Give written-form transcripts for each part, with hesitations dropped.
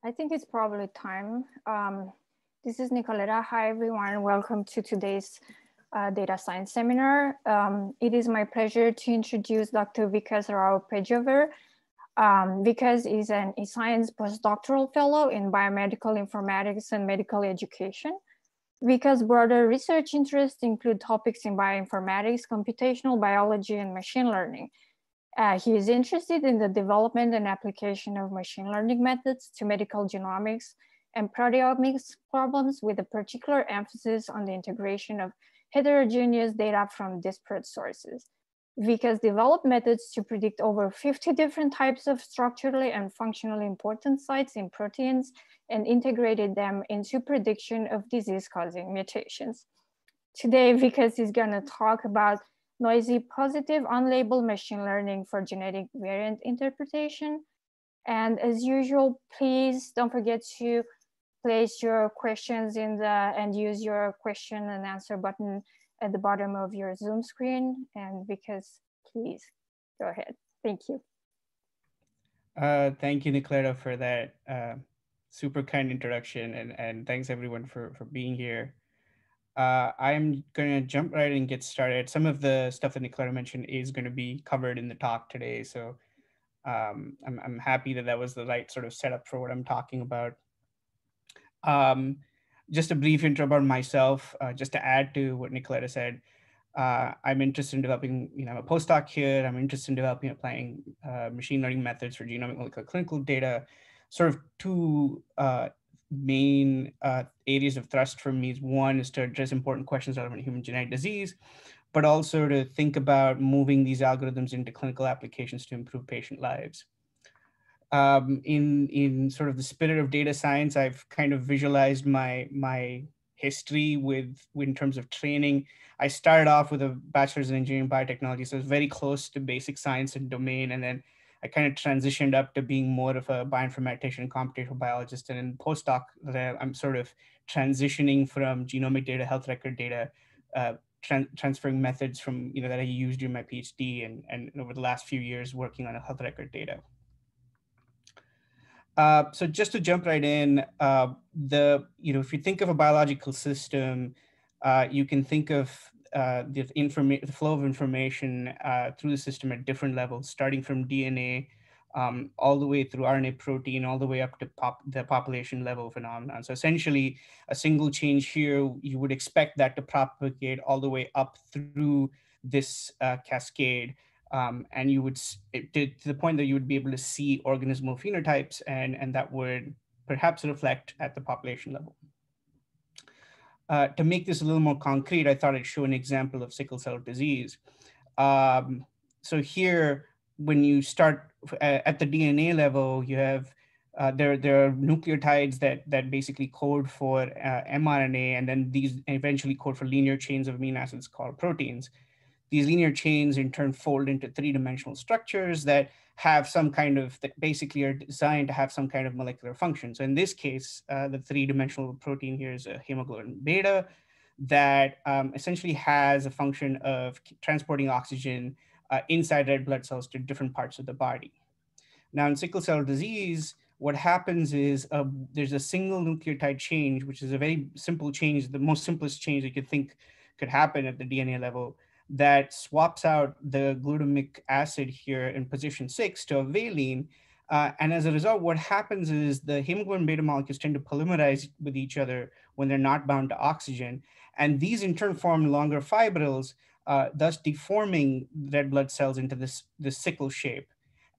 I think it's probably time. This is Nicoleta. Hi, everyone. Welcome to today's data science seminar. It is my pleasure to introduce Dr. Vikas Rao Pejaver. Vikas is an eScience Postdoctoral Fellow in Biomedical Informatics and Medical Education. Vikas' broader research interests include topics in bioinformatics, computational biology, and machine learning. He is interested in the development and application of machine learning methods to medical genomics and proteomics problems, with a particular emphasis on the integration of heterogeneous data from disparate sources. Vikas developed methods to predict over 50 different types of structurally and functionally important sites in proteins and integrated them into prediction of disease-causing mutations. Today, Vikas is going to talk about noisy positive unlabeled machine learning for genetic variant interpretation. And as usual, please don't forget to place your questions and use your question and answer button at the bottom of your Zoom screen. And Vikas, please go ahead. Thank you. Thank you, Nicoleta, for that super kind introduction, and thanks everyone for being here. I'm going to jump right in and get started. Some of the stuff that Nicoleta mentioned is going to be covered in the talk today, so I'm happy that that was the right sort of setup for what I'm talking about. Just a brief intro about myself, just to add to what Nicoleta said. I'm interested in developing, I'm a postdoc here. I'm interested in developing, applying machine learning methods for genomic molecular clinical data. Sort of two main areas of thrust for me. One is to address important questions relevant to human genetic disease, but also to think about moving these algorithms into clinical applications to improve patient lives. In sort of the spirit of data science, I've kind of visualized my history in terms of training. I started off with a bachelor's in engineering biotechnology, so it was very close to basic science and domain. And then I kind of transitioned up to being more of a bioinformatician and computational biologist. And in postdoc, I'm sort of transitioning from genomic data, health record data, transferring methods from that I used during my PhD and over the last few years working on health record data. So just to jump right in, if you think of a biological system, you can think of the flow of information through the system at different levels, starting from DNA all the way through RNA, protein, all the way up to the population level phenomenon. So essentially, a single change here, you would expect that to propagate all the way up through this cascade. And you would, to the point that you would be able to see organismal phenotypes, and that would perhaps reflect at the population level. To make this a little more concrete, I thought I'd show an example of sickle cell disease. So here, when you start at the DNA level, you have there are nucleotides that basically code for mRNA, and then these eventually code for linear chains of amino acids called proteins. These linear chains in turn fold into three-dimensional structures that have that basically are designed to have some kind of molecular function. So in this case, the three-dimensional protein here is a hemoglobin beta that essentially has a function of transporting oxygen inside red blood cells to different parts of the body. Now in sickle cell disease, what happens is there's a single nucleotide change, which is a very simple change, the most simplest change you could think could happen at the DNA level, that swaps out the glutamic acid here in position 6 to a valine. And as a result, what happens is the hemoglobin beta molecules tend to polymerize with each other when they're not bound to oxygen. And these in turn form longer fibrils, thus deforming red blood cells into this sickle shape.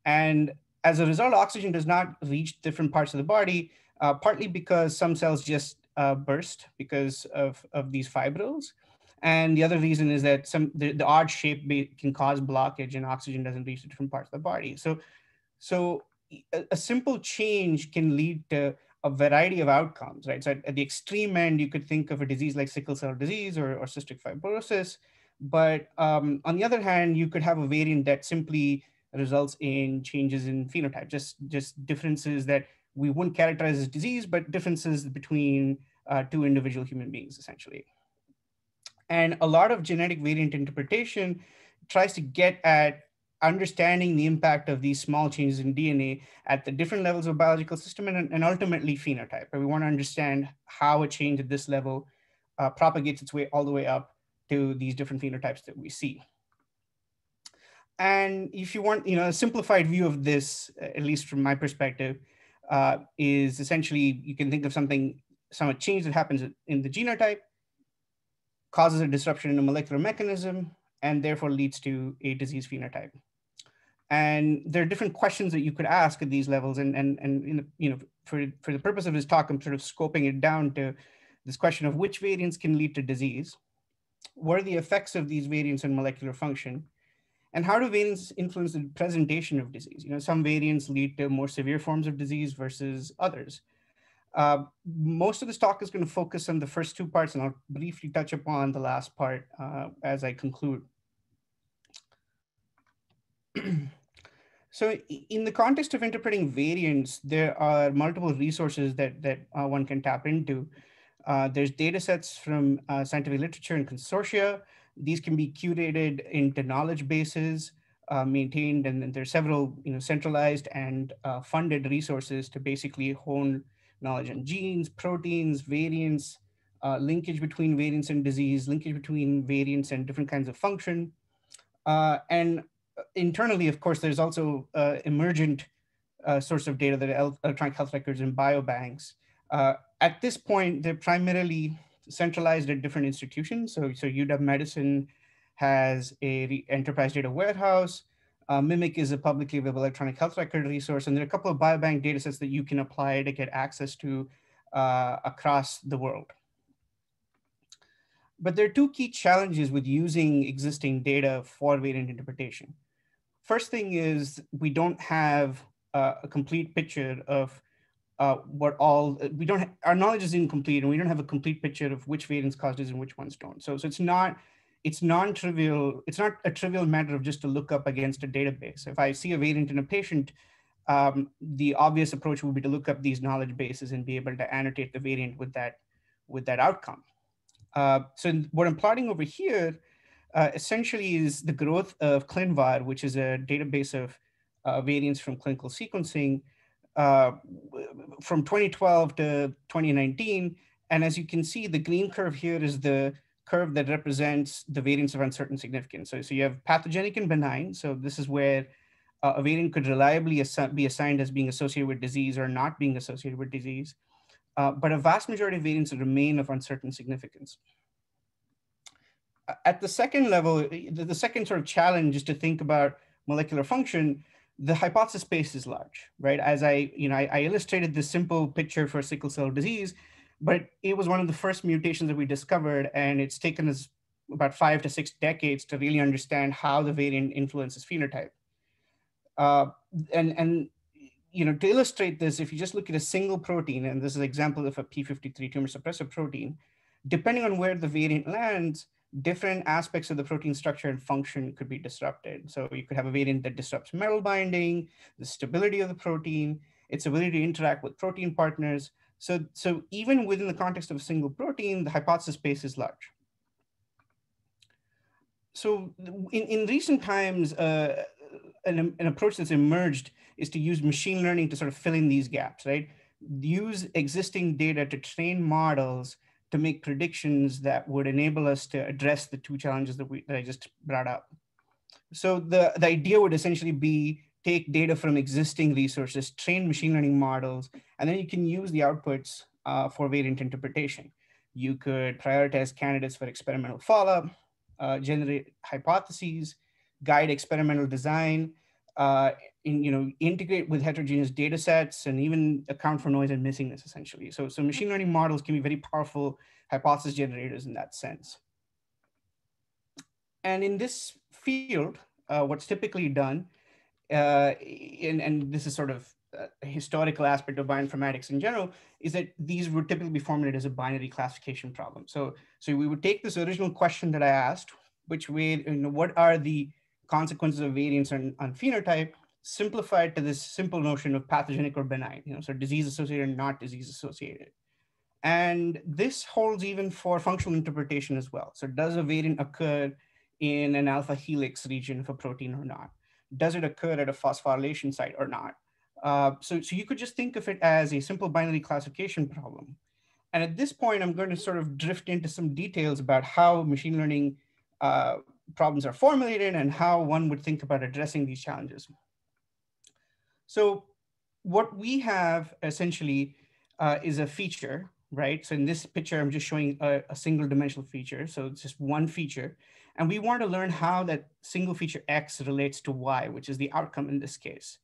And as a result, oxygen does not reach different parts of the body, partly because some cells just burst because of these fibrils. And the other reason is that the odd shape can cause blockage and oxygen doesn't reach the different parts of the body. So a simple change can lead to a variety of outcomes, right? So at the extreme end, you could think of a disease like sickle cell disease or cystic fibrosis. But on the other hand, you could have a variant that simply results in changes in phenotype, just differences that we wouldn't characterize as disease, but differences between two individual human beings, essentially. And a lot of genetic variant interpretation tries to get at understanding the impact of these small changes in DNA at the different levels of biological system and ultimately phenotype. And we want to understand how a change at this level propagates its way all the way up to these different phenotypes that we see. And if you want, a simplified view of this, at least from my perspective, is essentially you can think of some change that happens in the genotype, causes a disruption in a molecular mechanism, and therefore leads to a disease phenotype. And there are different questions that you could ask at these levels. And for the purpose of this talk, I'm sort of scoping it down to this question of which variants can lead to disease, what are the effects of these variants on molecular function, and how do variants influence the presentation of disease? Some variants lead to more severe forms of disease versus others. Most of this talk is going to focus on the first two parts, and I'll briefly touch upon the last part as I conclude. So in the context of interpreting variants, there are multiple resources that one can tap into. There's data sets from scientific literature and consortia. These can be curated into knowledge bases, maintained, and there's several centralized and funded resources to basically hone knowledge on genes, proteins, variants, linkage between variants and disease, linkage between variants and different kinds of function. And internally, of course, there's also emergent source of data, that electronic health records and biobanks. At this point, they're primarily centralized at different institutions. So UW Medicine has a enterprise data warehouse. Mimic is a publicly available electronic health record resource. And there are a couple of biobank data sets that you can apply to get access to across the world. But there are two key challenges with using existing data for variant interpretation. First thing is we don't have a complete picture of our knowledge is incomplete, and we don't have a complete picture of which variants cause disease and which ones don't. So it's not non-trivial. It's not a trivial matter of just to look up against a database. If I see a variant in a patient, the obvious approach would be to look up these knowledge bases and be able to annotate the variant with that outcome. So what I'm plotting over here essentially is the growth of ClinVar, which is a database of variants from clinical sequencing from 2012 to 2019. And as you can see, the green curve here is the curve that represents the variants of uncertain significance. So you have pathogenic and benign. So this is where a variant could reliably be assigned as being associated with disease or not being associated with disease. But a vast majority of variants remain of uncertain significance. At the second level, the second sort of challenge is to think about molecular function. The hypothesis space is large, right? As I illustrated this simple picture for sickle cell disease, but it was one of the first mutations that we discovered, and it's taken us about 5 to 6 decades to really understand how the variant influences phenotype. To illustrate this, if you just look at a single protein, and this is an example of a p53 tumor suppressor protein, depending on where the variant lands, different aspects of the protein structure and function could be disrupted. So you could have a variant that disrupts metal binding, the stability of the protein, its ability to interact with protein partners. So even within the context of a single protein, the hypothesis space is large. So in recent times, an approach that's emerged is to use machine learning to sort of fill in these gaps, right? Use existing data to train models to make predictions that would enable us to address the two challenges that I just brought up. So the idea would essentially be take data from existing resources, train machine learning models, and then you can use the outputs for variant interpretation. You could prioritize candidates for experimental follow-up, generate hypotheses, guide experimental design, integrate with heterogeneous data sets, and even account for noise and missingness, essentially. So machine learning models can be very powerful hypothesis generators in that sense. And in this field, what's typically done, and this is sort of a historical aspect of bioinformatics in general, is that these would typically be formulated as a binary classification problem. So we would take this original question that I asked, what are the consequences of variance on phenotype, simplified to this simple notion of pathogenic or benign, so disease associated and not disease associated. And this holds even for functional interpretation as well. So does a variant occur in an alpha helix region of a protein or not? does it occur at a phosphorylation site or not? So you could just think of it as a simple binary classification problem. And at this point, I'm going to sort of drift into some details about how machine learning problems are formulated and how one would think about addressing these challenges. So what we have essentially is a feature, right? So in this picture, I'm just showing a single dimensional feature. So it's just one feature. And we want to learn how that single feature X relates to Y, which is the outcome in this case.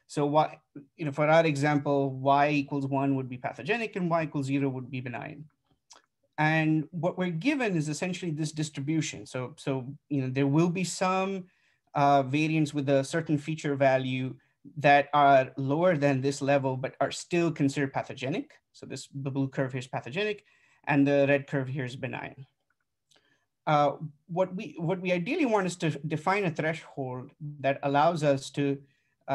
So why, for our example, Y equals 1 would be pathogenic and Y equals 0 would be benign. And what we're given is essentially this distribution. So there will be some variants with a certain feature value that are lower than this level, but are still considered pathogenic. So the blue curve here is pathogenic, and the red curve here is benign. What we ideally want is to define a threshold that allows us to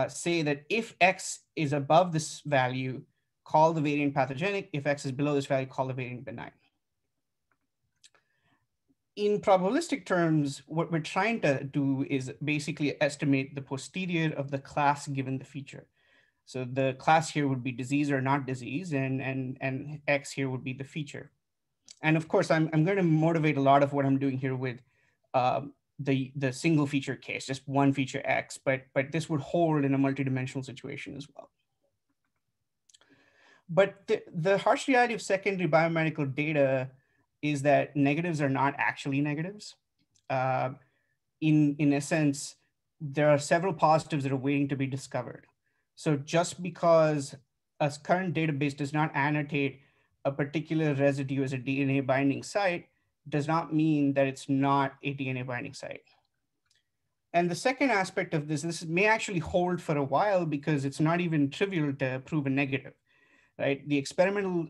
say that if X is above this value, call the variant pathogenic. If X is below this value, call the variant benign. In probabilistic terms, what we're trying to do is basically estimate the posterior of the class given the feature. So the class here would be disease or not disease, and X here would be the feature. And of course, I'm going to motivate a lot of what I'm doing here with the single feature case, just one feature X, but this would hold in a multidimensional situation as well. But the harsh reality of secondary biomedical data is that negatives are not actually negatives. In a sense, there are several positives that are waiting to be discovered. So just because a current database does not annotate a particular residue as a DNA binding site does not mean that it's not a DNA binding site. And the second aspect of this may actually hold for a while because it's not even trivial to prove a negative, right? The experimental,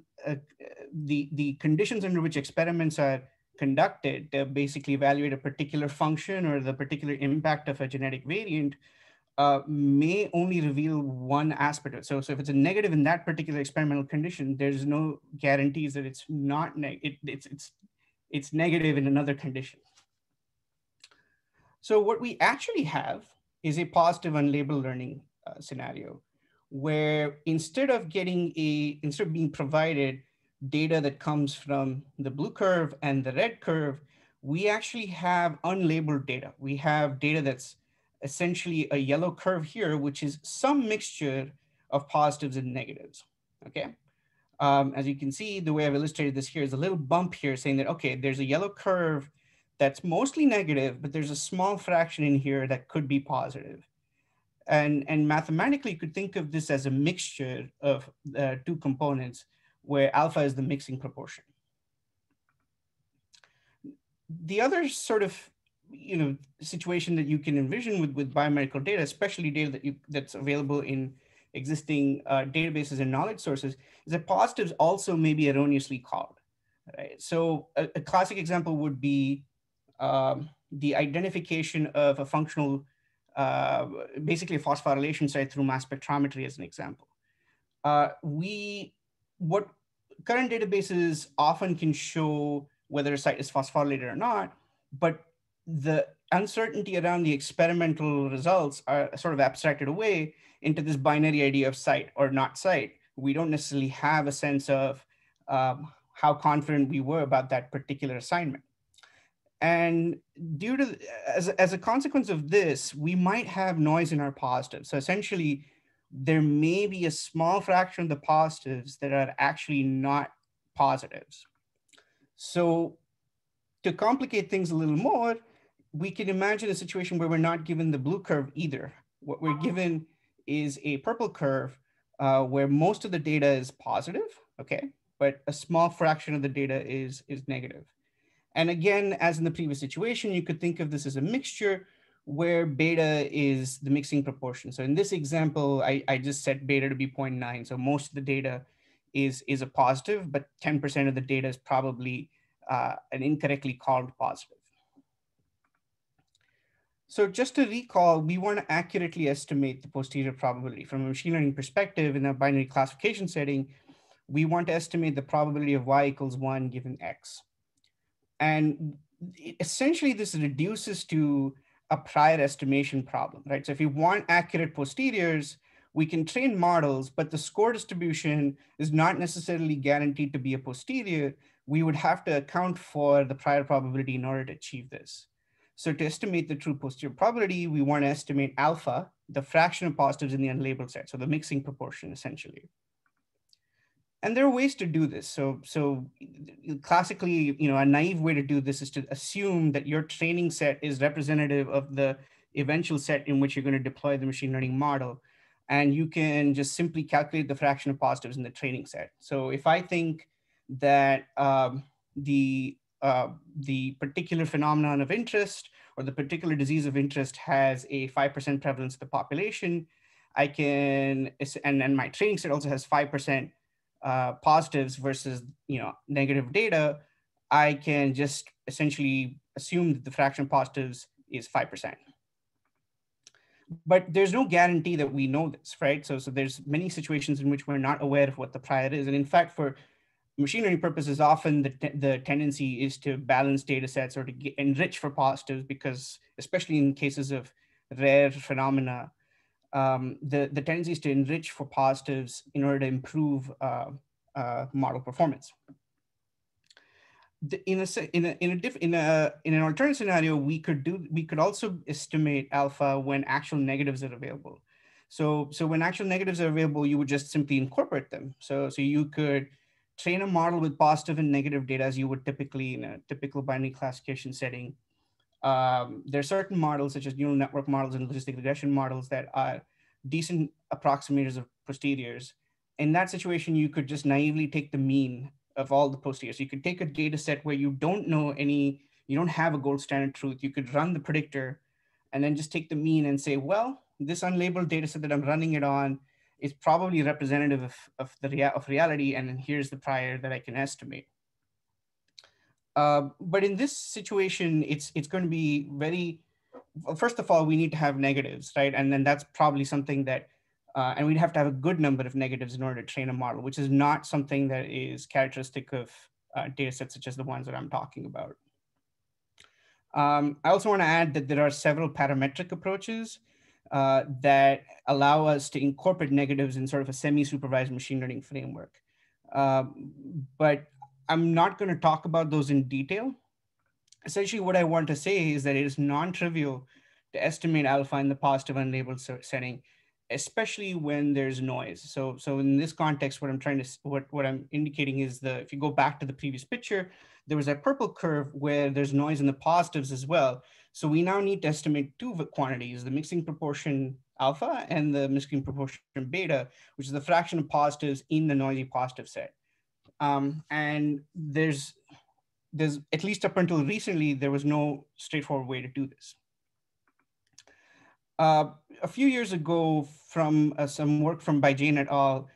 the conditions under which experiments are conducted to basically evaluate a particular function or the particular impact of a genetic variant may only reveal one aspect of it. So if it's a negative in that particular experimental condition, there's no guarantees that it's not it's negative in another condition. So what we actually have is a positive unlabeled learning scenario, where instead of being provided data that comes from the blue curve and the red curve, we actually have unlabeled data. We have data that's essentially a yellow curve here, which is some mixture of positives and negatives, okay? As you can see, the way I've illustrated this here is a little bump here saying that, okay, there's a yellow curve that's mostly negative, but there's a small fraction in here that could be positive. And mathematically, you could think of this as a mixture of two components where alpha is the mixing proportion. The other sort of situation that you can envision with biomedical data, especially data that's available in existing databases and knowledge sources, is that positives also may be erroneously called. Right? So a classic example would be the identification of a functional, basically a phosphorylation site through mass spectrometry as an example. What current databases often can show whether a site is phosphorylated or not, but the uncertainty around the experimental results are sort of abstracted away into this binary idea of site or not site. We don't necessarily have a sense of how confident we were about that particular assignment. And due to, as a consequence of this, we might have noise in our positives. So essentially, there may be a small fraction of the positives that are actually not positives. So to complicate things a little more, we can imagine a situation where we're not given the blue curve either. What we're given is a purple curve where most of the data is positive, okay, but a small fraction of the data is negative. And again, as in the previous situation, you could think of this as a mixture where beta is the mixing proportion. So in this example, I just set beta to be 0.9. So most of the data is a positive, but 10% of the data is probably an incorrectly called positive. So just to recall, we want to accurately estimate the posterior probability. From a machine learning perspective, in a binary classification setting, we want to estimate the probability of y equals 1 given x. And essentially, this reduces to a prior estimation problem, right? So if you want accurate posteriors, we can train models, but the score distribution is not necessarily guaranteed to be a posterior. We would have to account for the prior probability in order to achieve this. So to estimate the true posterior probability, we want to estimate alpha, the fraction of positives in the unlabeled set, so the mixing proportion essentially. And there are ways to do this. So classically, a naive way to do this is to assume that your training set is representative of the eventual set in which you're going to deploy the machine learning model. And you can just simply calculate the fraction of positives in the training set. So if I think that the particular phenomenon of interest or the particular disease of interest has a 5% prevalence of the population, I can, and my training set also has 5% positives versus negative data, I can just essentially assume that the fraction of positives is 5%. But there's no guarantee that we know this, right? So there's many situations in which we're not aware of what the prior is. And in fact, for machine learning purposes, often the tendency is to balance data sets or to enrich for positives, because especially in cases of rare phenomena, the tendency is to enrich for positives in order to improve model performance. In an alternate scenario, we could also estimate alpha when actual negatives are available. So when actual negatives are available, you would just simply incorporate them. So you could train a model with positive and negative data as you would typically in a typical binary classification setting. There are certain models, such as neural network models and logistic regression models, that are decent approximators of posteriors. In that situation, you could just naively take the mean of all the posteriors. You could take a data set where you don't have a gold standard truth. You could run the predictor and then just take the mean and say, well, this unlabeled data set that I'm running it on is probably representative of reality, and then here's the prior that I can estimate. But in this situation, it's going to be well, first of all, we need to have negatives, right? And then that's probably something that, and we'd have to have a good number of negatives in order to train a model, which is not something that is characteristic of data sets such as the ones that I'm talking about. I also want to add that there are several parametric approaches that allow us to incorporate negatives in sort of a semi-supervised machine learning framework. But I'm not going to talk about those in detail. Essentially, what I want to say is that it is non-trivial to estimate alpha in the positive unlabeled setting, especially when there's noise. So in this context, what I'm indicating is if you go back to the previous picture, there was a purple curve where there's noise in the positives as well. So we now need to estimate two quantities, the mixing proportion alpha and the mixing proportion beta, which is the fraction of positives in the noisy positive set. And there's at least up until recently, there was no straightforward way to do this. A few years ago, from some work by Jane et al.,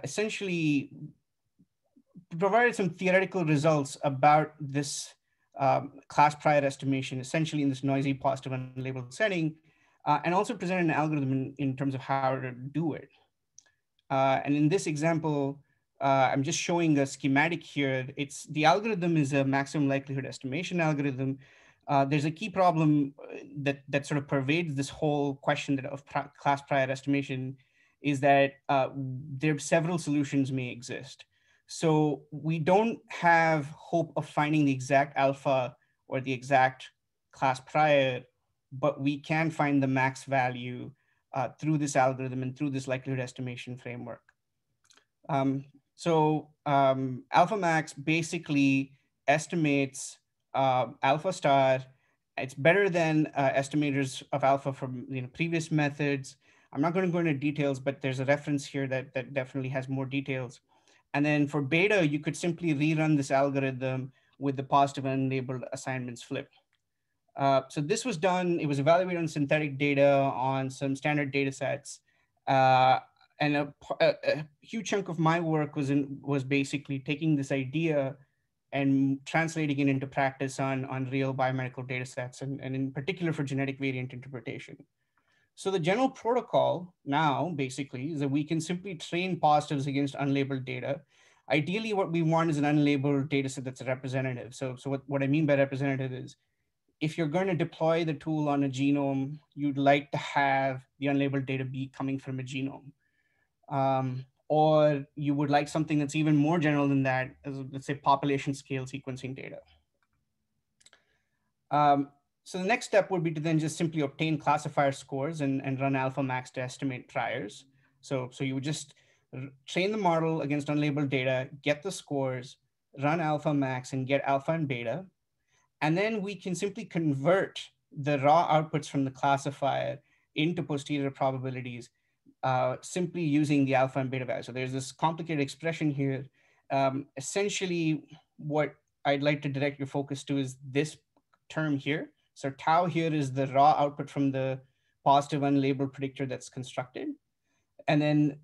essentially provided some theoretical results about this class prior estimation, essentially in this noisy positive unlabeled setting, and also presented an algorithm in terms of how to do it. And in this example, I'm just showing a schematic here. The algorithm is a maximum likelihood estimation algorithm. There's a key problem that sort of pervades this whole question of class prior estimation, is that there several solutions may exist. So we don't have hope of finding the exact alpha or the exact class prior, but we can find the max value through this algorithm and through this likelihood estimation framework. Alpha max basically estimates alpha star. It's better than estimators of alpha from previous methods. I'm not going to go into details, but there's a reference here that definitely has more details. And then for beta, you could simply rerun this algorithm with the positive unlabeled assignments flipped. So this was done, it was evaluated on synthetic data on some standard data sets. And a huge chunk of my work was basically taking this idea and translating it into practice on real biomedical data sets, and in particular for genetic variant interpretation. So the general protocol now basically is that we can simply train positives against unlabeled data. Ideally, what we want is an unlabeled data set that's representative. So what I mean by representative is if you're going to deploy the tool on a genome, you'd like to have the unlabeled data be coming from a genome. Or you would like something that's even more general than that, as let's say population scale sequencing data. So the next step would be to then just simply obtain classifier scores and run alpha max to estimate priors. So you would just train the model against unlabeled data, get the scores, run alpha max and get alpha and beta. And then we can simply convert the raw outputs from the classifier into posterior probabilities simply using the alpha and beta value. So there's this complicated expression here. Essentially, what I'd like to direct your focus to is this term here. So tau here is the raw output from the positive unlabeled predictor that's constructed. And then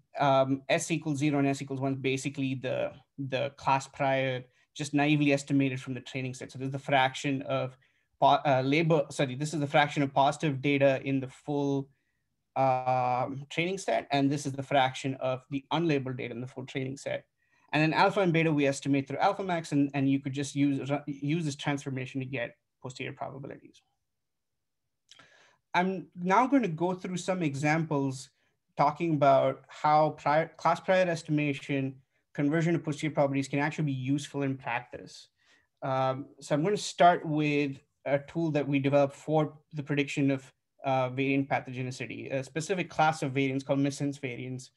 S equals 0 and S equals 1 is basically the class prior just naively estimated from the training set. So this is the fraction of this is the fraction of positive data in the full training set, and this is the fraction of the unlabeled data in the full training set. And then alpha and beta we estimate through alpha max, and you could just use this transformation to get posterior probabilities. I'm now going to go through some examples talking about how class prior estimation, conversion to posterior probabilities can actually be useful in practice. So I'm going to start with a tool that we developed for the prediction of variant pathogenicity, a specific class of variants called missense variants,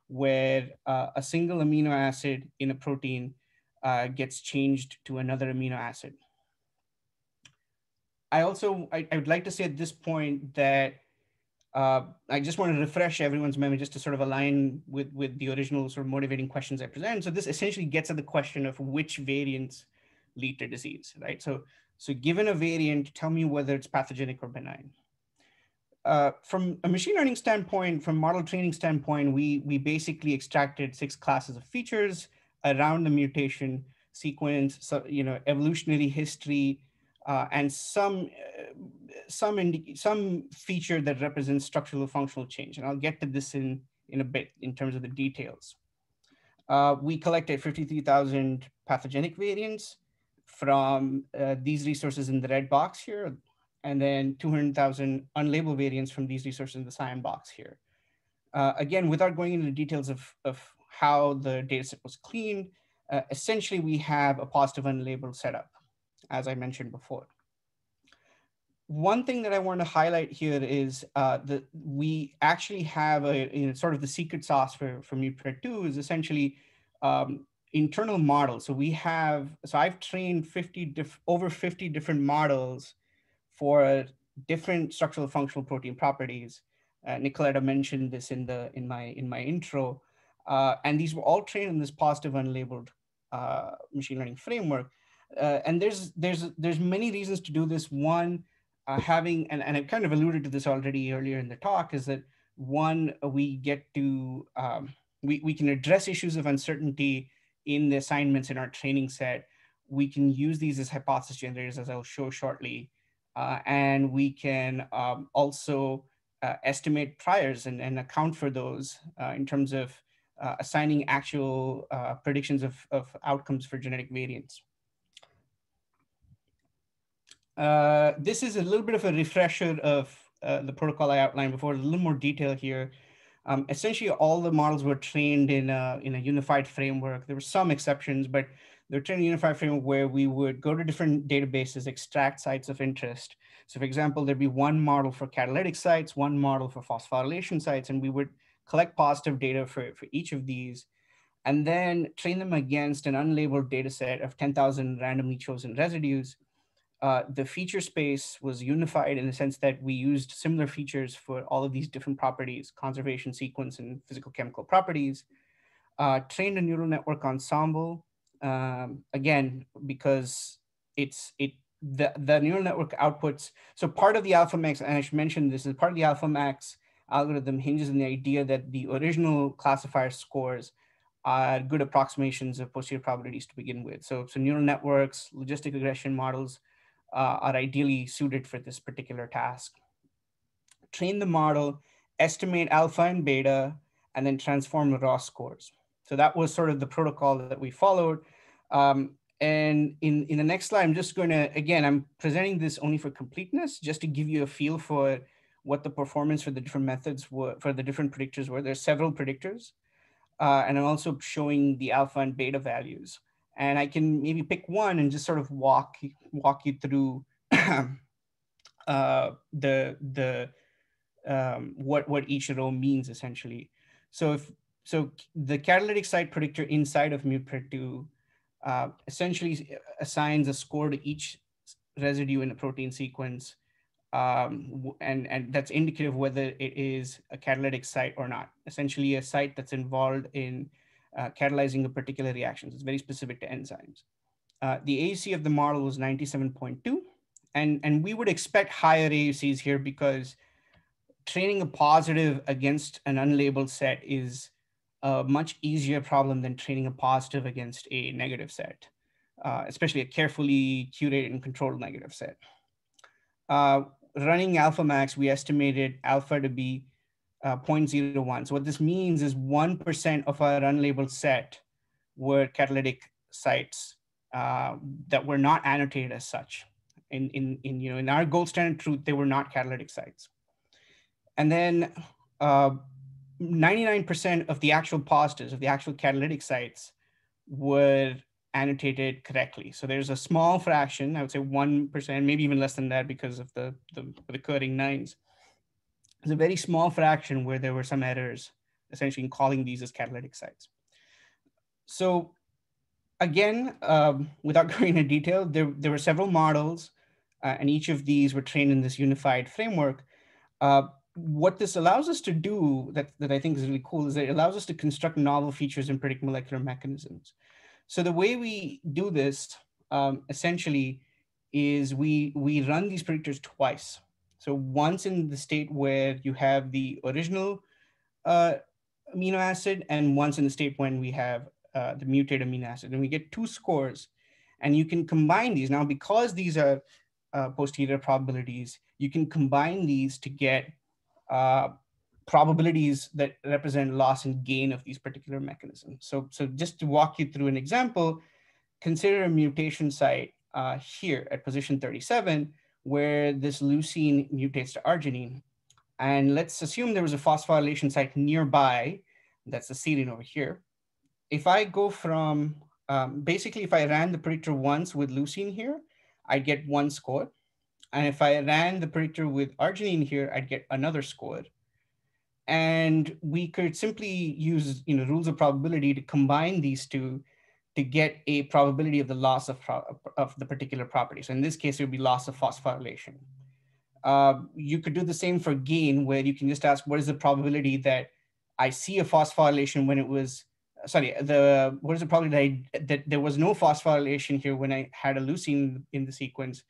where a single amino acid in a protein gets changed to another amino acid. I would like to say at this point that I just want to refresh everyone's memory just to sort of align with the original sort of motivating questions I presented. So this essentially gets at the question of which variants lead to disease, right? So given a variant, tell me whether it's pathogenic or benign. From a machine learning standpoint, from model training standpoint, we basically extracted 6 classes of features around the mutation sequence, so, evolutionary history, and some feature that represents structural or functional change. And I'll get to this in a bit in terms of the details. We collected 53,000 pathogenic variants from these resources in the red box here, and then 200,000 unlabeled variants from these resources in the cyan box here. Again, without going into the details of how the data set was cleaned, essentially we have a positive unlabeled setup, as I mentioned before. One thing that I want to highlight here is that we actually have sort of the secret sauce for MutPred2 is essentially internal models. So I've trained over 50 different models for different structural functional protein properties. Nicoletta mentioned this in my intro, and these were all trained in this positive unlabeled machine learning framework. And there's many reasons to do this. One, having, and I've kind of alluded to this already earlier in the talk, is that one, we get to, we can address issues of uncertainty in the assignments in our training set. We can use these as hypothesis generators, as I'll show shortly. And we can also estimate priors and account for those in terms of assigning actual predictions of outcomes for genetic variants. This is a little bit of a refresher of the protocol I outlined before, a little more detail here. Essentially, all the models were trained in a unified framework. There were some exceptions, but they're trained in a unified framework where we would go to different databases, extract sites of interest. So for example, there'd be one model for catalytic sites, one model for phosphorylation sites, and we would collect positive data for each of these, and then train them against an unlabeled data set of 10,000 randomly chosen residues. The feature space was unified in the sense that we used similar features for all of these different properties, conservation, sequence, and physical chemical properties. Trained a neural network ensemble, again, because the neural network outputs. So part of the alpha max, and I should mention this, is part of the alpha max algorithm hinges on the idea that the original classifier scores are good approximations of posterior probabilities to begin with. So neural networks, logistic regression models are ideally suited for this particular task. Train the model, estimate alpha and beta, and then transform the raw scores. So that was sort of the protocol that we followed. And in the next slide, I'm just going to, again, I'm presenting this only for completeness, just to give you a feel for what the performance for the different methods were, for the different predictors were. There's several predictors. And I'm also showing the alpha and beta values. And I can maybe pick one and just sort of walk you through what each row means essentially. So the catalytic site predictor inside of MutPred2 essentially assigns a score to each residue in a protein sequence, and that's indicative of whether it is a catalytic site or not. Essentially, a site that's involved in catalyzing a particular reaction. It's very specific to enzymes. The AUC of the model was 97.2, and we would expect higher AUCs here because training a positive against an unlabeled set is a much easier problem than training a positive against a negative set, especially a carefully curated and controlled negative set. Running alpha max, we estimated alpha to be 0.01. So what this means is 1% of our unlabeled set were catalytic sites that were not annotated as such. In our gold standard truth, they were not catalytic sites. And then 99% of the actual positives, of the actual catalytic sites, were annotated correctly. So there's a small fraction, I would say 1%, maybe even less than that because of the recurring nines. There's a very small fraction where there were some errors, essentially in calling these as catalytic sites. So again, without going into detail, there were several models, and each of these were trained in this unified framework. What this allows us to do that I think is really cool is that it allows us to construct novel features and predict molecular mechanisms. So the way we do this essentially is we run these predictors twice. So once in the state where you have the original amino acid, and once in the state when we have the mutated amino acid, and we get two scores. And you can combine these. Now, because these are posterior probabilities, you can combine these to get probabilities that represent loss and gain of these particular mechanisms. So just to walk you through an example, consider a mutation site here at position 37, where this leucine mutates to arginine. And let's assume there was a phosphorylation site nearby. That's the serine over here. If I go from, basically, if I ran the predictor once with leucine here, I'd get one score. And if I ran the predictor with arginine here, I'd get another score. And we could simply use rules of probability to combine these two to get a probability of the loss of the particular property. So in this case, it would be loss of phosphorylation. You could do the same for gain, where you can just ask, what is the probability that I see a phosphorylation when it was, what is the probability that there was no phosphorylation here when I had a leucine in the sequence,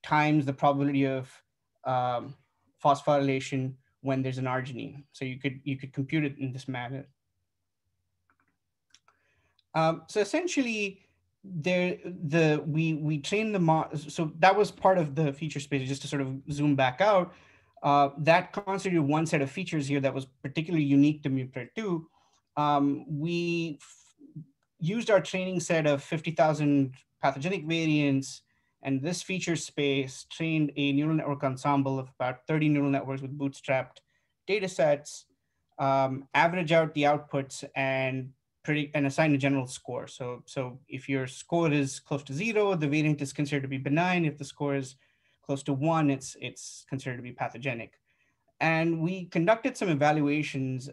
times the probability of phosphorylation when there's an arginine. So you could compute it in this manner. So essentially, we trained the model. So that was part of the feature space. Just to sort of zoom back out, that constituted one set of features here that was particularly unique to MutPred2. We used our training set of 50,000 pathogenic variants, and this feature space trained a neural network ensemble of about 30 neural networks with bootstrapped data sets, average out the outputs, and assign a general score. So if your score is close to 0, the variant is considered to be benign. If the score is close to 1, it's considered to be pathogenic. And we conducted some evaluations,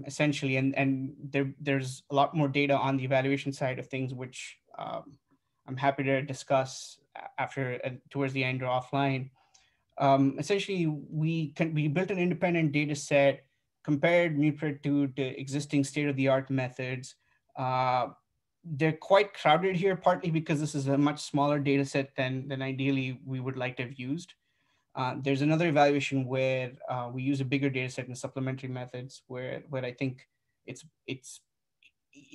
essentially, and there's a lot more data on the evaluation side of things, which I'm happy to discuss after towards the end or offline. Essentially, we built an independent data set, compared MutPred2 to existing state-of-the-art methods. They're quite crowded here, partly because this is a much smaller data set than ideally we would like to have used. There's another evaluation where we use a bigger data set in supplementary methods, where I think it's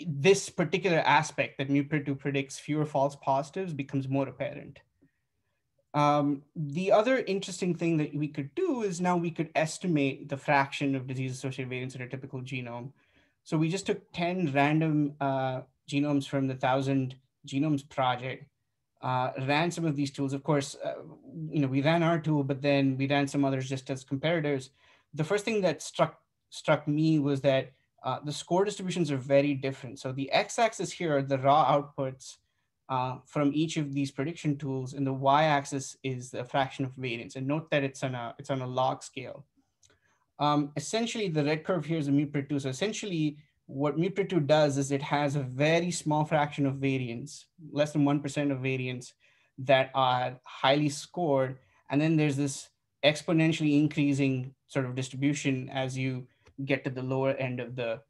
this particular aspect that MutPred2 predicts fewer false positives becomes more apparent. The other interesting thing that we could do is now we could estimate the fraction of disease-associated variants in a typical genome. So we just took 10 random genomes from the 1,000 Genomes project, ran some of these tools. Of course, we ran our tool, but then we ran some others just as comparators. The first thing that struck me was that the score distributions are very different. So the x-axis here are the raw outputs from each of these prediction tools, and the y-axis is the fraction of variance. And note that it's on a log scale. Essentially, the red curve here is a mu-2. So essentially, what mu-2 does is it has a very small fraction of variance, less than 1% of variance, that are highly scored. And then there's this exponentially increasing sort of distribution as you get to the lower end of the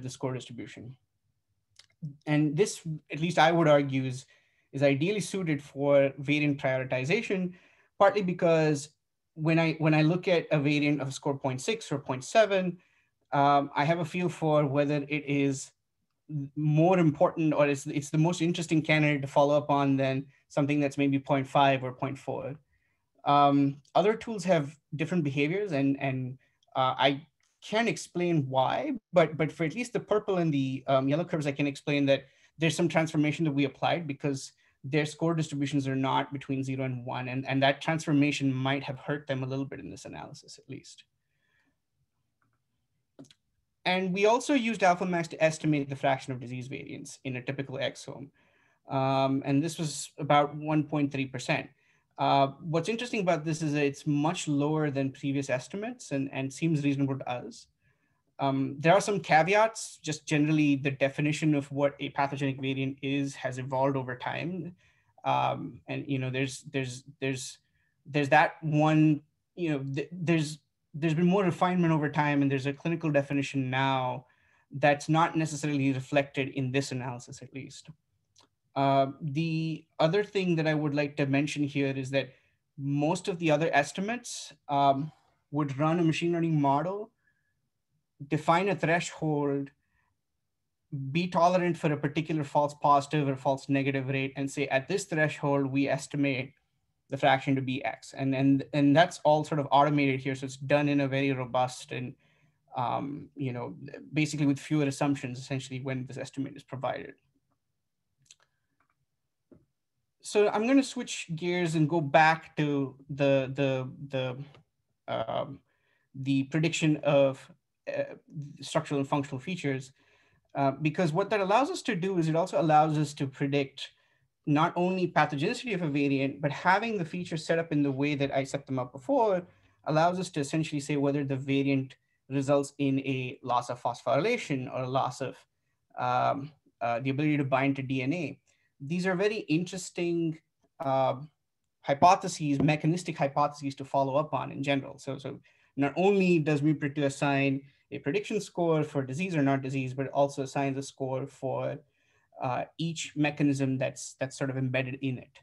score distribution. And this, at least I would argue, is ideally suited for variant prioritization, partly because when I look at a variant of score 0.6 or 0.7, I have a feel for whether it is more important or it's the most interesting candidate to follow up on than something that's maybe 0.5 or 0.4. Other tools have different behaviors, and I can't explain why, but for at least the purple and the yellow curves, I can explain that there's some transformation that we applied because their score distributions are not between 0 and 1, and that transformation might have hurt them a little bit in this analysis, at least. And we also used AlphaMax to estimate the fraction of disease variance in a typical exome. And this was about 1.3%. What's interesting about this is that it's much lower than previous estimates and seems reasonable to us. There are some caveats. Just generally, the definition of what a pathogenic variant is has evolved over time, and there's that one. There's been more refinement over time, and there's a clinical definition now that's not necessarily reflected in this analysis, at least. The other thing that I would like to mention here is that most of the other estimates would run a machine learning model, define a threshold, be tolerant for a particular false positive or false negative rate, and say at this threshold, we estimate the fraction to be X. And that's all sort of automated here. So it's done in a very robust and, basically with fewer assumptions, essentially, when this estimate is provided. So I'm going to switch gears and go back to the prediction of structural and functional features, because what that allows us to do is it also allows us to predict not only pathogenicity of a variant, but having the features set up in the way that I set them up before allows us to essentially say whether the variant results in a loss of phosphorylation or a loss of the ability to bind to DNA. These are very interesting hypotheses, mechanistic hypotheses to follow up on in general. So not only does mu-2 assign a prediction score for disease or not disease, but it also assigns a score for each mechanism that's sort of embedded in it.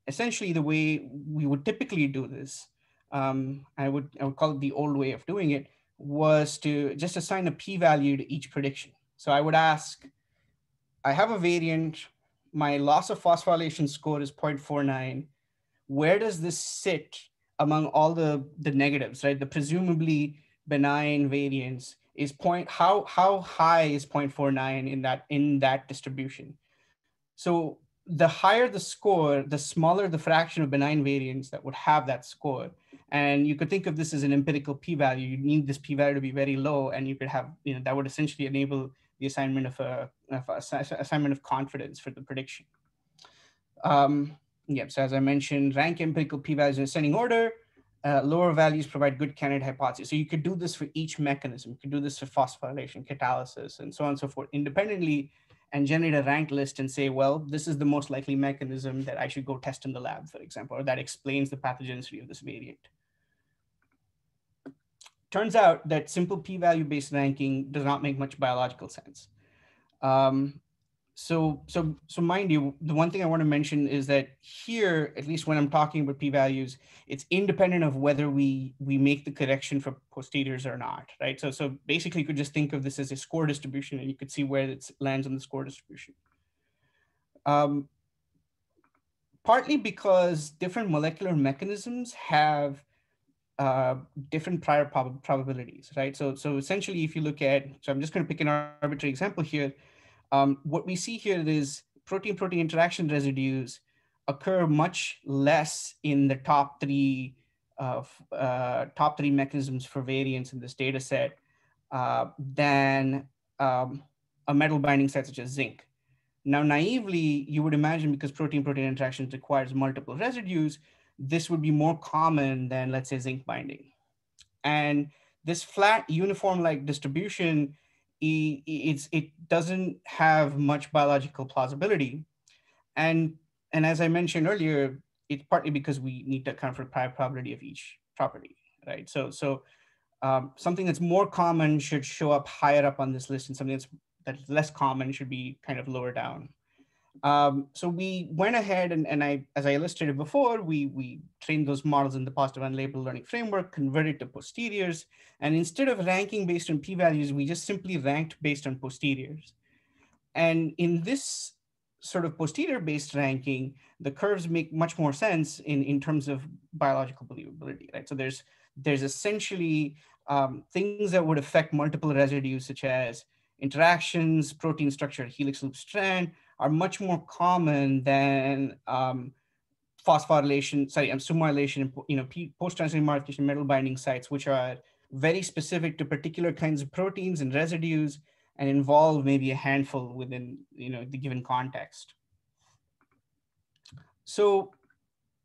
Essentially, the way we would typically do this, I would call it the old way of doing it, was to just assign a p-value to each prediction. So I would ask, I have a variant, my loss of phosphorylation score is 0.49. Where does this sit among all the negatives, right? The presumably benign variance is how high is 0.49 in that distribution? So the higher the score, the smaller the fraction of benign variants that would have that score. And you could think of this as an empirical p-value. You need this p-value to be very low, and you could have, that would essentially enable the assignment of assignment of confidence for the prediction. So as I mentioned, rank empirical p-values in ascending order. Lower values provide good candidate hypotheses. So you could do this for each mechanism. You could do this for phosphorylation, catalysis, and so on and so forth independently, and generate a ranked list and say, well, this is the most likely mechanism that I should go test in the lab, for example, or that explains the pathogenicity of this variant. Turns out that simple p-value based ranking does not make much biological sense. So mind you, the one thing I want to mention is that here, at least when I'm talking about p-values, it's independent of whether we make the correction for posteriors or not, right? So basically you could just think of this as a score distribution, and you could see where it lands on the score distribution. Partly because different molecular mechanisms have different prior probabilities, right? So essentially, if you look at, so I'm just going to pick an arbitrary example here. What we see here is protein-protein interaction residues occur much less in the top three mechanisms for variants in this data set than a metal binding site such as zinc. Now, naively, you would imagine because protein-protein interactions requires multiple residues, this would be more common than, let's say, zinc binding. And this flat uniform-like distribution, it doesn't have much biological plausibility. And as I mentioned earlier, it's partly because we need to account for prior probability of each property, right? So something that's more common should show up higher up on this list, and something that's less common should be kind of lower down. So we went ahead and as I illustrated before, we trained those models in the positive unlabeled learning framework, converted to posteriors. And instead of ranking based on p-values, we just simply ranked based on posteriors. And in this sort of posterior-based ranking, the curves make much more sense in terms of biological believability, right? So there's essentially things that would affect multiple residues, such as interactions, protein structure, helix loop strand, are much more common than phosphorylation, SUMOylation, post-translational modification metal binding sites, which are very specific to particular kinds of proteins and residues and involve maybe a handful within the given context. So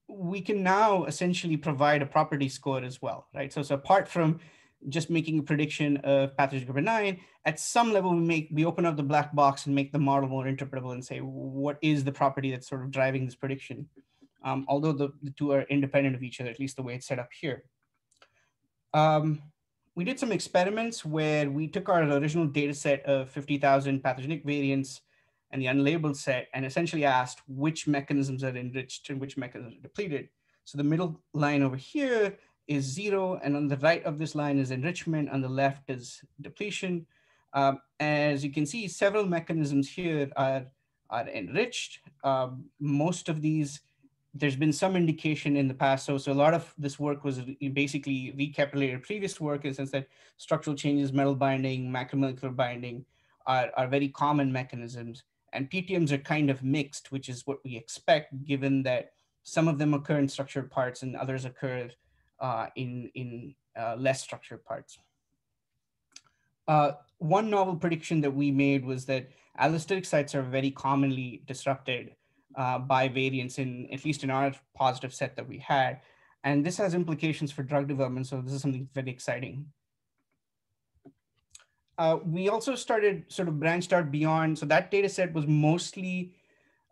we can now essentially provide a property score as well, right? So apart from just making a prediction of pathogenic or benign, at some level we open up the black box and make the model more interpretable and say, what is the property that's sort of driving this prediction? Although the two are independent of each other, at least the way it's set up here. We did some experiments where we took our original data set of 50,000 pathogenic variants and the unlabeled set and essentially asked which mechanisms are enriched and which mechanisms are depleted. So the middle line over here is 0, and on the right of this line is enrichment, on the left is depletion. As you can see, several mechanisms here are enriched. Most of these, there's been some indication in the past. So a lot of this work was basically recapitulated previous work in the sense that structural changes, metal binding, macromolecular binding are very common mechanisms. And PTMs are kind of mixed, which is what we expect, given that some of them occur in structured parts and others occur in less structured parts. One novel prediction that we made was that allosteric sites are very commonly disrupted by variants, at least in our positive set that we had. And this has implications for drug development. So this is something very exciting. We also sort of branched out beyond. So that data set was mostly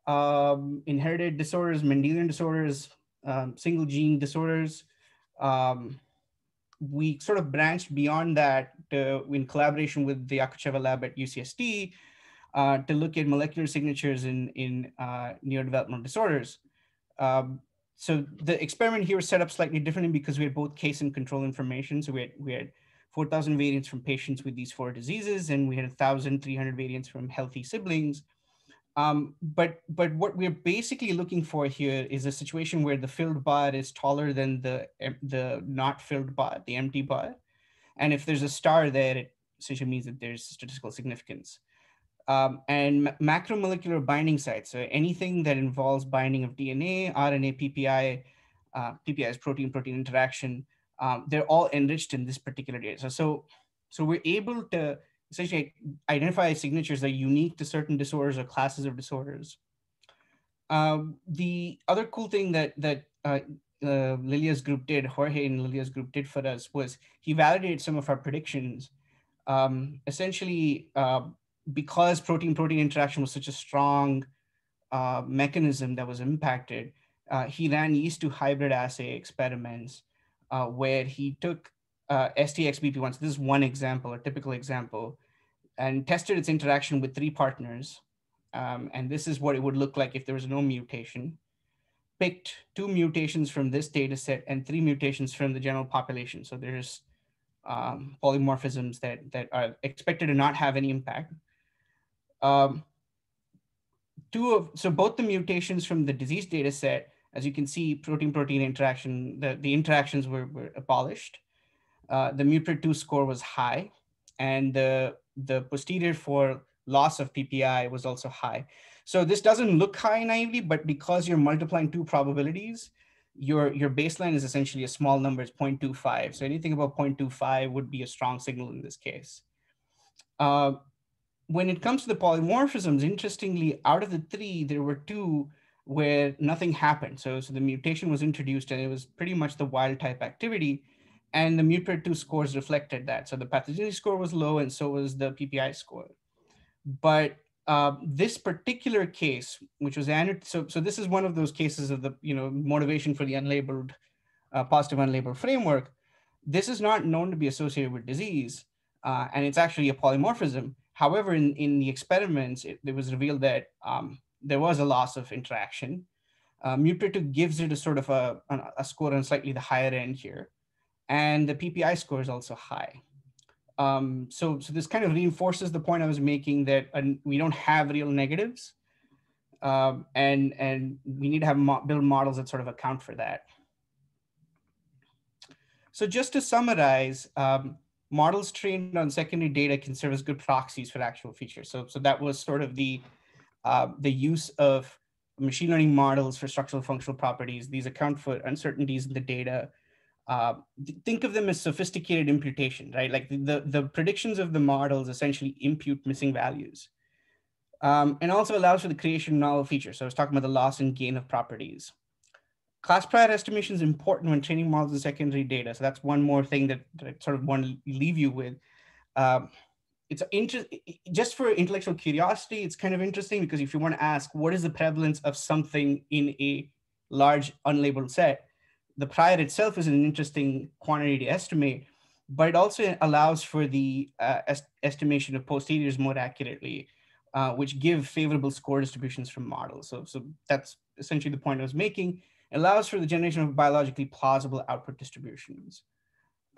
inherited disorders, Mendelian disorders, single gene disorders. We sort of branched beyond that in collaboration with the Akacheva lab at UCSD to look at molecular signatures in neurodevelopmental disorders. So the experiment here was set up slightly differently because we had both case and control information. So we had 4,000 variants from patients with these 4 diseases, and we had 1,300 variants from healthy siblings. But what we're basically looking for here is a situation where the filled bar is taller than the not filled bar, the empty bar. And if there's a star there, it essentially means that there's statistical significance. And macromolecular binding sites, so anything that involves binding of DNA, RNA, PPI, PPI is protein-protein interaction, they're all enriched in this particular data. So we're able to essentially identify signatures that are unique to certain disorders or classes of disorders. The other cool thing that Lilia's group did, Jorge and Lilia's group did for us, was he validated some of our predictions. Essentially, because protein-protein interaction was such a strong mechanism that was impacted, he ran yeast to hybrid assay experiments where he took STXBP1, so this is one example, a typical example, and tested its interaction with 3 partners. And this is what it would look like if there was no mutation. Picked 2 mutations from this data set and 3 mutations from the general population. So there's polymorphisms that are expected to not have any impact. So both the mutations from the disease data set, as you can see, protein-protein interaction, the interactions were abolished. The MUPRET2 score was high, and the posterior for loss of PPI was also high. So this doesn't look high naively, but because you're multiplying two probabilities, your baseline is essentially a small number, it's 0.25. So anything above 0.25 would be a strong signal in this case. When it comes to the polymorphisms, interestingly, out of the three, there were two where nothing happened. So the mutation was introduced and it was pretty much the wild type activity. And the MutPred2 scores reflected that. So the pathogenicity score was low and so was the PPI score. But this particular case, which was so this is one of those cases of the motivation for the unlabeled, positive unlabeled framework. This is not known to be associated with disease, and it's actually a polymorphism. However, in the experiments, it was revealed that there was a loss of interaction. MutPred2 gives it a sort of a score on slightly the higher end here, and the PPI score is also high. So this kind of reinforces the point I was making that we don't have real negatives, and we need to have build models that sort of account for that. So just to summarize, models trained on secondary data can serve as good proxies for actual features. So that was sort of the use of machine learning models for structural functional properties. These account for uncertainties in the data. Think of them as sophisticated imputation, right? Like the predictions of the models essentially impute missing values, and also allows for the creation of novel features. So I was talking about the loss and gain of properties. Class prior estimation is important when training models in secondary data. So that's one more thing that I sort of want to leave you with. It's just for intellectual curiosity, it's kind of interesting because if you want to ask what is the prevalence of something in a large unlabeled set, the prior itself is an interesting quantity to estimate, but it also allows for the estimation of posteriors more accurately, which give favorable score distributions from models. So that's essentially the point I was making. It allows for the generation of biologically plausible output distributions.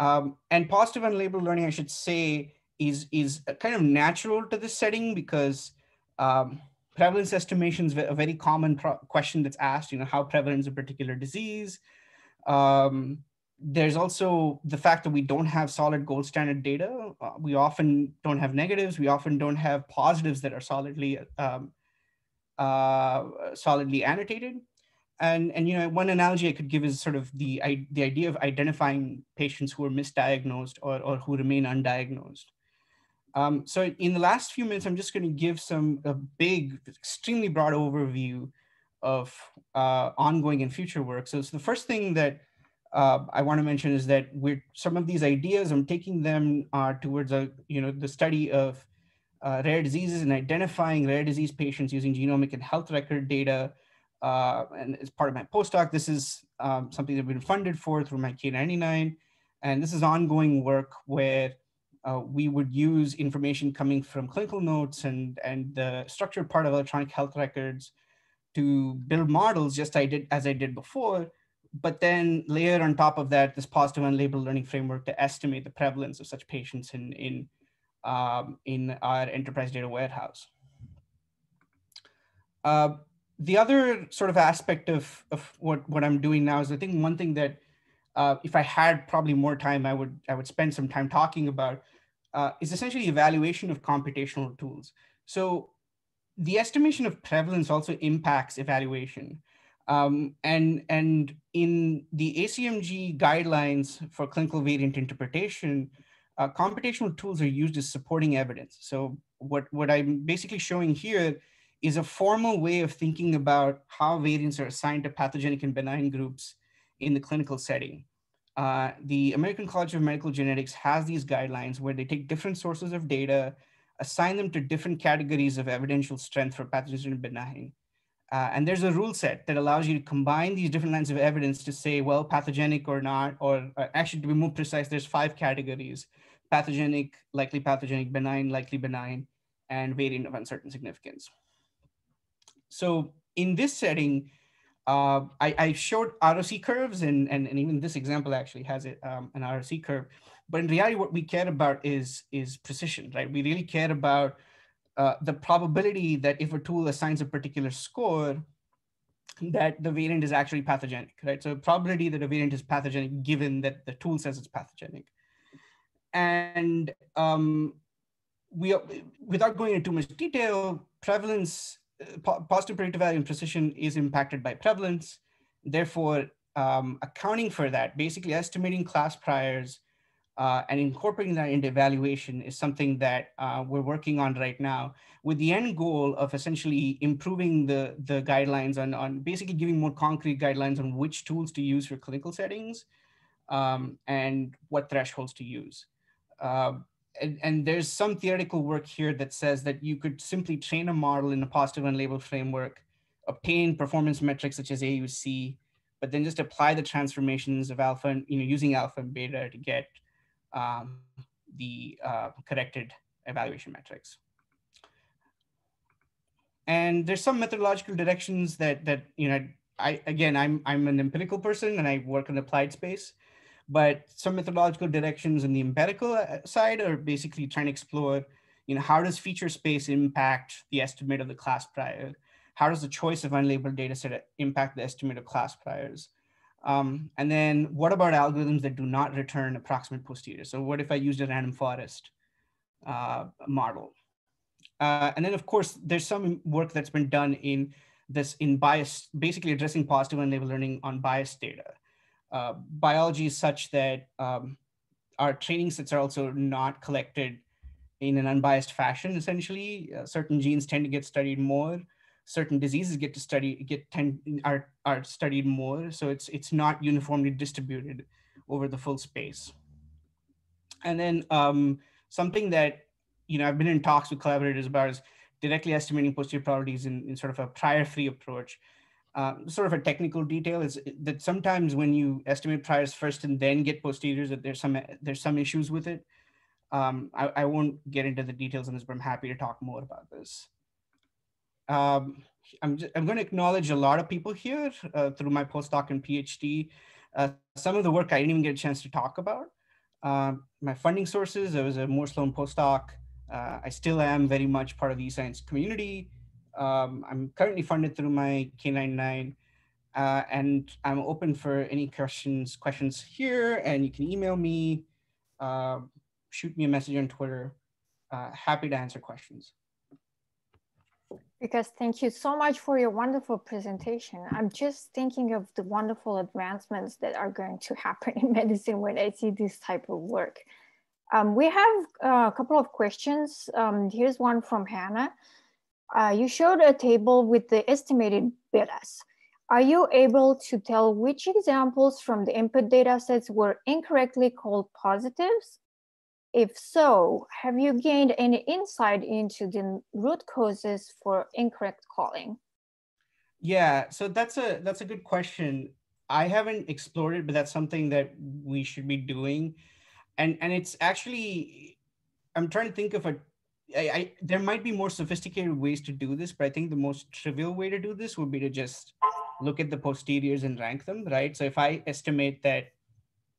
And positive unlabeled learning, I should say, is kind of natural to this setting because prevalence estimation is a very common question that's asked, how prevalent is a particular disease? There's also the fact that we don't have solid gold standard data. We often don't have negatives. We often don't have positives that are solidly annotated. And one analogy I could give is sort of the idea of identifying patients who are misdiagnosed or who remain undiagnosed. So in the last few minutes, I'm just going to give a big, extremely broad overview of ongoing and future work. So the first thing that I want to mention is that some of these ideas, I'm taking them towards the study of rare diseases and identifying rare disease patients using genomic and health record data. And as part of my postdoc, this is something that I've been funded for through my K99. And this is ongoing work where we would use information coming from clinical notes and the structured part of electronic health records to build models just as I did before, but then layer on top of that this positive unlabeled learning framework to estimate the prevalence of such patients in our enterprise data warehouse. The other sort of aspect of what I'm doing now is I think one thing that if I had probably more time, I would spend some time talking about is essentially evaluation of computational tools. So the estimation of prevalence also impacts evaluation. And in the ACMG guidelines for clinical variant interpretation, computational tools are used as supporting evidence. So what I'm basically showing here is a formal way of thinking about how variants are assigned to pathogenic and benign groups in the clinical setting. The American College of Medical Genetics has these guidelines where they take different sources of data, assign them to different categories of evidential strength for pathogenic and benign. And there's a rule set that allows you to combine these different lines of evidence to say, well, pathogenic or not, or actually to be more precise, there's 5 categories: pathogenic, likely pathogenic, benign, likely benign, and variant of uncertain significance. So in this setting, I showed ROC curves, and even this example actually has an ROC curve. But in reality, what we care about is precision, right? We really care about the probability that if a tool assigns a particular score, that the variant is actually pathogenic, right? So probability that a variant is pathogenic given that the tool says it's pathogenic. And without going into too much detail, prevalence, positive predictive value and precision is impacted by prevalence. Therefore, accounting for that, basically estimating class priors and incorporating that into evaluation is something that we're working on right now, with the end goal of essentially improving the guidelines on basically giving more concrete guidelines on which tools to use for clinical settings and what thresholds to use. And there's some theoretical work here that says that you could simply train a model in a positive unlabeled framework, obtain performance metrics such as AUC, but then just apply the transformations of alpha and using alpha and beta to get the corrected evaluation metrics. And there's some methodological directions that I'm an empirical person and I work in the applied space, but some methodological directions in the empirical side are basically trying to explore, how does feature space impact the estimate of the class prior? How does the choice of unlabeled data set impact the estimate of class priors? And then what about algorithms that do not return approximate posterior? So what if I used a random forest model? And then of course, there's some work that's been done in bias, basically addressing positive unlabeled learning on biased data. Biology is such that our training sets are also not collected in an unbiased fashion. Essentially, certain genes tend to get studied more. Certain diseases are studied more. So it's not uniformly distributed over the full space. And then something that I've been in talks with collaborators about is directly estimating posterior probabilities in sort of a prior-free approach. Sort of a technical detail is that sometimes when you estimate priors first and then get posteriors, that there's some issues with it. I won't get into the details on this, but I'm happy to talk more about this. I'm going to acknowledge a lot of people here through my postdoc and PhD. Some of the work I didn't even get a chance to talk about. My funding sources, I was a Moore-Sloan postdoc. I still am very much part of the eScience community. I'm currently funded through my K99, and I'm open for any questions here, and you can email me, shoot me a message on Twitter. Happy to answer questions. Vikas, thank you so much for your wonderful presentation. I'm just thinking of the wonderful advancements that are going to happen in medicine when I see this type of work. We have a couple of questions. Here's one from Hannah. You showed a table with the estimated betas. Are you able to tell which examples from the input data sets were incorrectly called positives? If so, have you gained any insight into the root causes for incorrect calling? Yeah, so that's a good question. I haven't explored it, but that's something that we should be doing. And it's actually, I'm trying to think of there might be more sophisticated ways to do this, but I think the most trivial way to do this would be to just look at the posteriors and rank them, right? So if I estimate that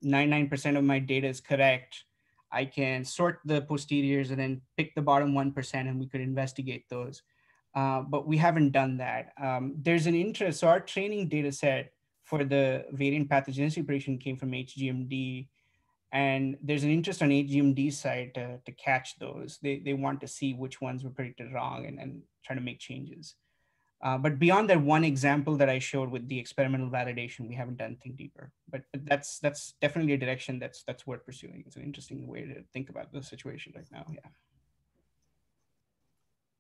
99% of my data is correct, I can sort the posteriors and then pick the bottom 1%, and we could investigate those. But we haven't done that. There's an interest. So our training data set for the variant pathogenicity prediction came from HGMD. And there's an interest on HGMD's side to catch those. They want to see which ones were predicted wrong and try to make changes. But beyond that one example that I showed with the experimental validation, we haven't done anything deeper. But that's definitely a direction that's worth pursuing. It's an interesting way to think about the situation right now. Yeah.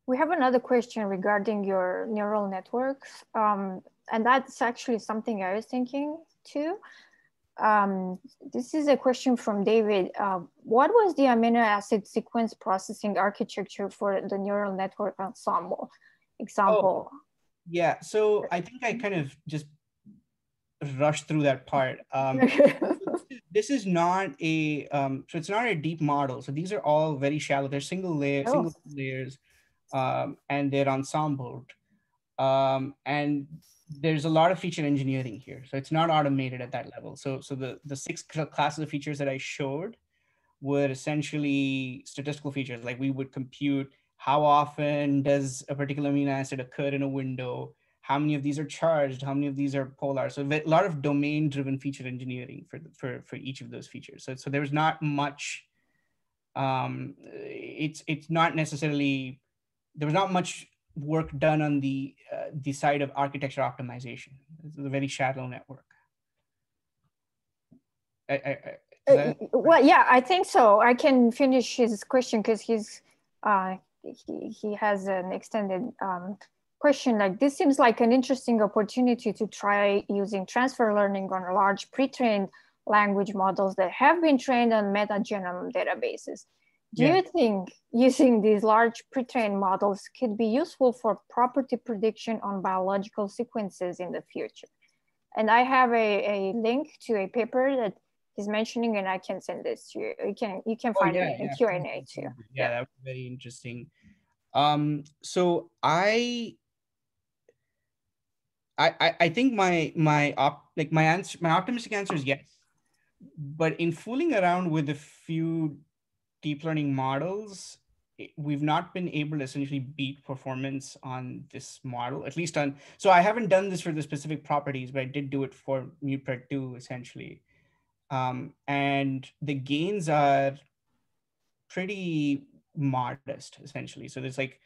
We have another question regarding your neural networks. And that's actually something I was thinking too. This is a question from David. What was the amino acid sequence processing architecture for the neural network ensemble example? Oh, yeah, so I think I kind of just rushed through that part. This is not a, so it's not a deep model. So these are all very shallow. They're single layers, and they're ensembled. And there's a lot of feature engineering here. So it's not automated at that level. So the 6 classes of features that I showed were essentially statistical features. Like we would compute how often does a particular amino acid occur in a window, how many of these are charged, how many of these are polar. So a lot of domain driven feature engineering for each of those features. So there was not much it's not necessarily, there was not much work done on the side of architecture optimization. It's a very shallow network. Well, yeah, I think so. I can finish his question because he has an extended question. Like, this seems like an interesting opportunity to try using transfer learning on large pre-trained language models that have been trained on metagenome databases. Do you think using these large pre-trained models could be useful for property prediction on biological sequences in the future? And I have a link to a paper that he's mentioning, and I can send this to you. You can find it in Q&A too. Yeah, that was very interesting. So I think my optimistic answer is yes, but in fooling around with a few deep learning models, we've not been able to essentially beat performance on this model, at least on, so I haven't done this for the specific properties, but I did do it for MuPred2 essentially. And the gains are pretty modest essentially. So there's like,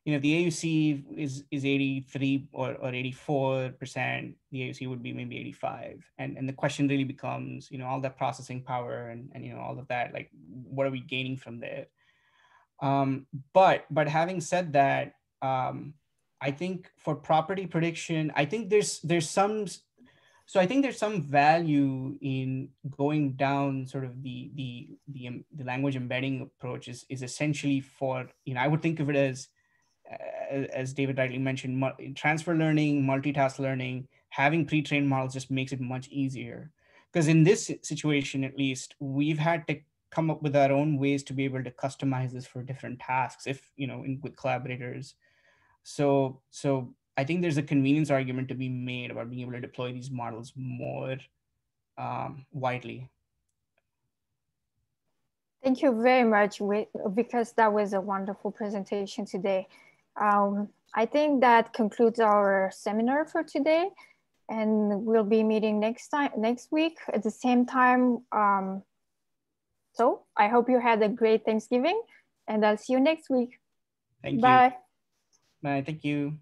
you know, the AUC is 83 or 84%, the AUC would be maybe 85. And the question really becomes, you know, all that processing power and you know, all of that, like, what are we gaining from there? But having said that, I think for property prediction, I think there's some, so I think there's some value in going down sort of the language embedding approach is essentially for, you know, I would think of it as David rightly mentioned, transfer learning, multitask learning, having pre-trained models just makes it much easier. Because in this situation, at least, we've had to come up with our own ways to be able to customize this for different tasks, if, you know, with collaborators. So I think there's a convenience argument to be made about being able to deploy these models more widely. Thank you very much, because that was a wonderful presentation today. I think that concludes our seminar for today, and we'll be meeting next week at the same time. So I hope you had a great Thanksgiving, and I'll see you next week. Thank you. Bye. Bye. Thank you.